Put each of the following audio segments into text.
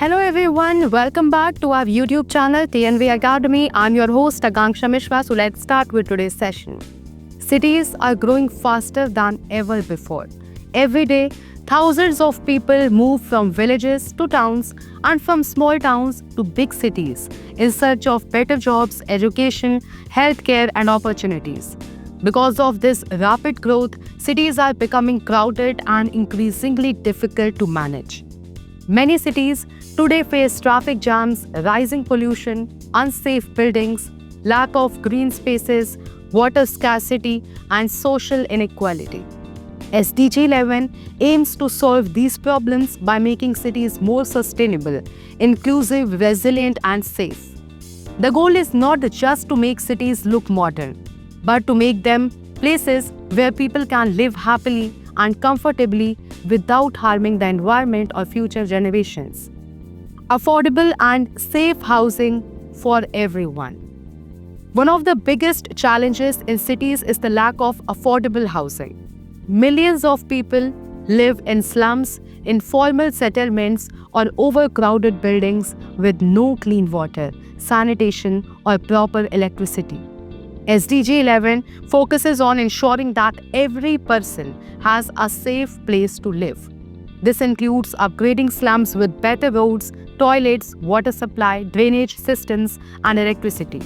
Hello everyone, welcome back to our YouTube channel TNV Academy. I'm your host Akanksha Mishra. So let's start with today's session. Cities are growing faster than ever before. Every day, thousands of people move from villages to towns and from small towns to big cities in search of better jobs, education, healthcare and opportunities. Because of this rapid growth, cities are becoming crowded and increasingly difficult to manage. Many cities today face traffic jams, rising pollution, unsafe buildings, lack of green spaces, water scarcity, and social inequality. SDG 11 aims to solve these problems by making cities more sustainable, inclusive, resilient, and safe. The goal is not just to make cities look modern, but to make them places where people can live happily and comfortably without harming the environment or future generations. Affordable and safe housing for everyone. One of the biggest challenges in cities is the lack of affordable housing. Millions of people live in slums, informal settlements, or overcrowded buildings with no clean water, sanitation, or proper electricity. SDG 11 focuses on ensuring that every person has a safe place to live. This includes upgrading slums with better roads, toilets, water supply, drainage systems, and electricity.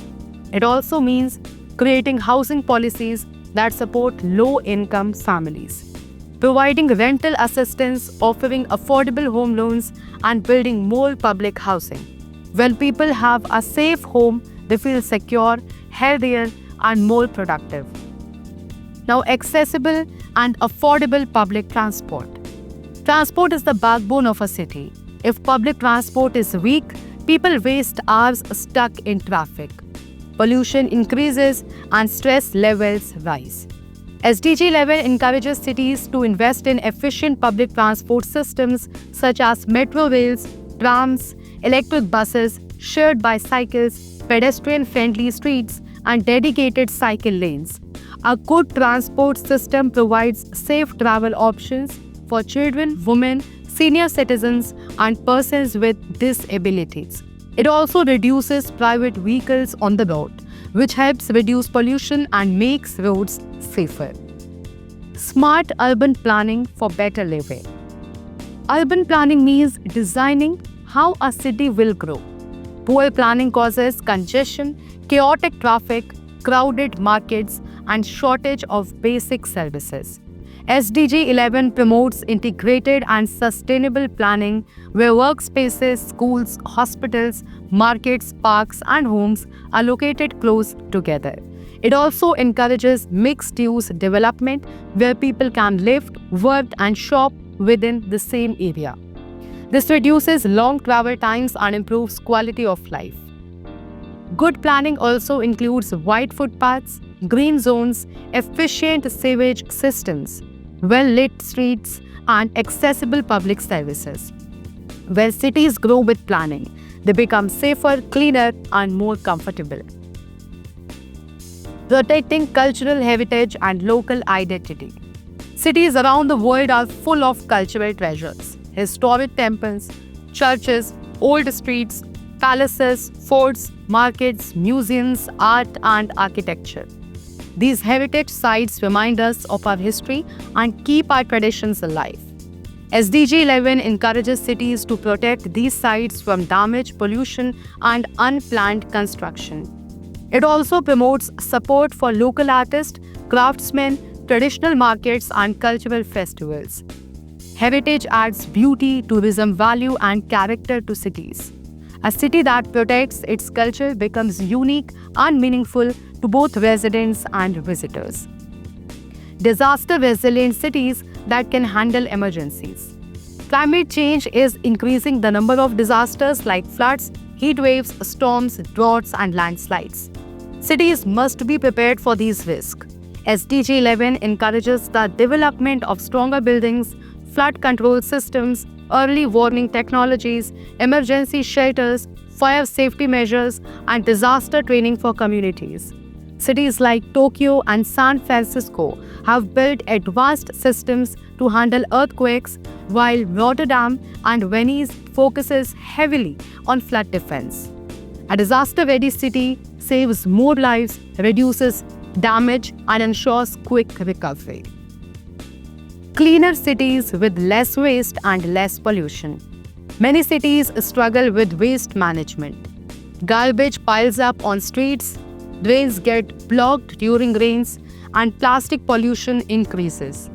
It also means creating housing policies that support low-income families, providing rental assistance, offering affordable home loans, and building more public housing. When people have a safe home, they feel secure, healthier, and more productive. Now, accessible and affordable public transport. Transport is the backbone of a city. If public transport is weak, people waste hours stuck in traffic. Pollution increases and stress levels rise. SDG 11 encourages cities to invest in efficient public transport systems such as metro rails, trams, electric buses, shared bicycles, pedestrian-friendly streets, and dedicated cycle lanes. A good transport system provides safe travel options for children, women, senior citizens, and persons with disabilities. It also reduces private vehicles on the road, which helps reduce pollution and makes roads safer. Smart urban planning for better living. Urban planning means designing how a city will grow. Poor planning causes congestion, chaotic traffic, crowded markets, and shortage of basic services. SDG 11 promotes integrated and sustainable planning where workspaces, schools, hospitals, markets, parks, and homes are located close together. It also encourages mixed-use development where people can live, work, and shop within the same area. This reduces long travel times and improves quality of life. Good planning also includes wide footpaths, green zones, efficient sewage systems, well-lit streets, and accessible public services. Where cities grow with planning, they become safer, cleaner, and more comfortable. Protecting cultural heritage and local identity. Cities around the world are full of cultural treasures. Historic temples, churches, old streets, palaces, forts, markets, museums, art, and architecture. These heritage sites remind us of our history and keep our traditions alive. SDG 11 encourages cities to protect these sites from damage, pollution, and unplanned construction. It also promotes support for local artists, craftsmen, traditional markets, and cultural festivals. Heritage adds beauty, tourism value, and character to cities. A city that protects its culture becomes unique and meaningful to both residents and visitors. Disaster-resilient cities that can handle emergencies. Climate change is increasing the number of disasters like floods, heat waves, storms, droughts, and landslides. Cities must be prepared for these risks. SDG 11 encourages the development of stronger buildings, flood control systems, early warning technologies, emergency shelters, fire safety measures, and disaster training for communities. Cities like Tokyo and San Francisco have built advanced systems to handle earthquakes, while Rotterdam and Venice focuses heavily on flood defense. A disaster-ready city saves more lives, reduces damage, and ensures quick recovery. Cleaner cities with less waste and less pollution. Many cities struggle with waste management. Garbage piles up on streets, drains get blocked during rains, and plastic pollution increases.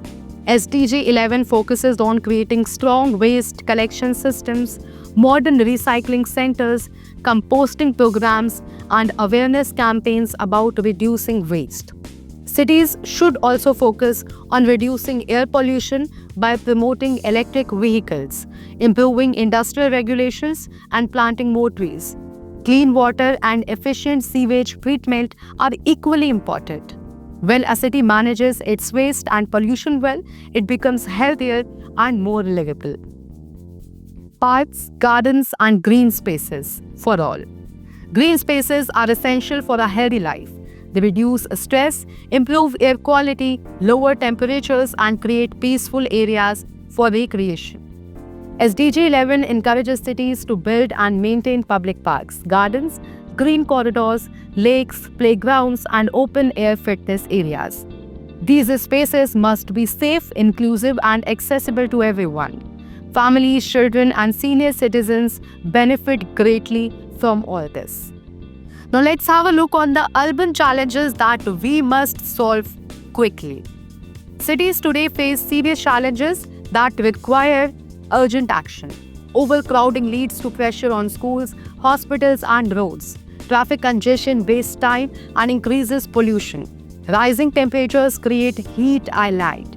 SDG 11 focuses on creating strong waste collection systems, modern recycling centers, composting programs, and awareness campaigns about reducing waste. Cities should also focus on reducing air pollution by promoting electric vehicles, improving industrial regulations, and planting more trees. Clean water and efficient sewage treatment are equally important. When a city manages its waste and pollution well, it becomes healthier and more livable. Parks, gardens, and green spaces for all. Green spaces are essential for a healthy life. They reduce stress, improve air quality, lower temperatures, and create peaceful areas for recreation. SDG 11 encourages cities to build and maintain public parks, gardens, green corridors, lakes, playgrounds, and open-air fitness areas. These spaces must be safe, inclusive, and accessible to everyone. Families, children, and senior citizens benefit greatly from all this. Now let's have a look on the urban challenges that we must solve quickly. Cities today face serious challenges that require urgent action. Overcrowding leads to pressure on schools, hospitals, and roads. Traffic congestion wastes time and increases pollution. Rising temperatures create heat island.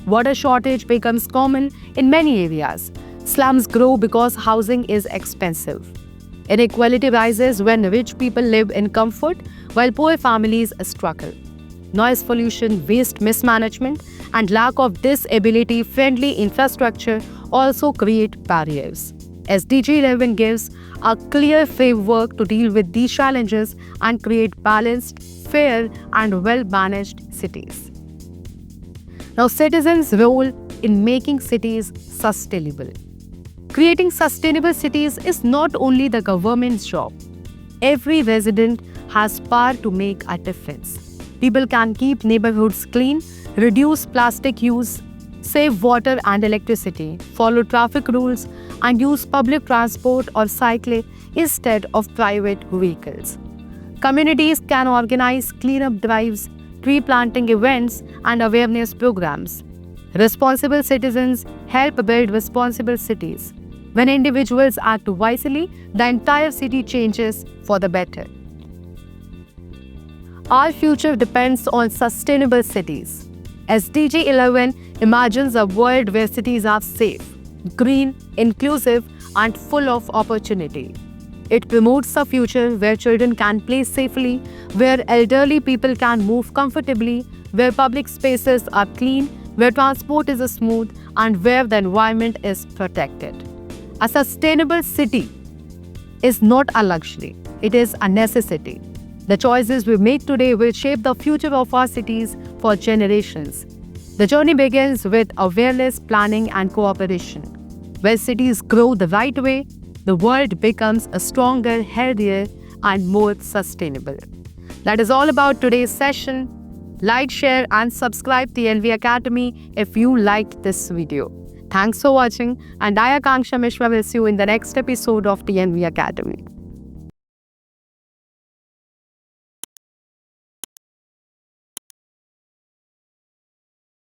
Water shortage becomes common in many areas. Slums grow because housing is expensive. Inequality rises when rich people live in comfort while poor families struggle. Noise pollution, waste mismanagement, and lack of disability-friendly infrastructure also create barriers. SDG 11 gives a clear framework to deal with these challenges and create balanced, fair, and well-managed cities. Now, citizens' role in making cities sustainable. Creating sustainable cities is not only the government's job. Every resident has power to make a difference. People can keep neighborhoods clean, reduce plastic use, save water and electricity, follow traffic rules, and use public transport or cycling instead of private vehicles. Communities can organize cleanup drives, tree planting events, and awareness programs. Responsible citizens help build responsible cities. When individuals act wisely, the entire city changes for the better. Our future depends on sustainable cities. SDG 11 imagines a world where cities are safe, green, inclusive, and full of opportunity. It promotes a future where children can play safely, where elderly people can move comfortably, where public spaces are clean, where transport is smooth, and where the environment is protected. A sustainable city is not a luxury, it is a necessity. The choices we make today will shape the future of our cities for generations. The journey begins with awareness, planning, and cooperation. Where cities grow the right way, the world becomes a stronger, healthier, and more sustainable. That is all about today's session. Like, share, and subscribe to TNV Academy if you liked this video. Thanks for watching, and I, Akanksha Mishra, will see you in the next episode of TNV Academy.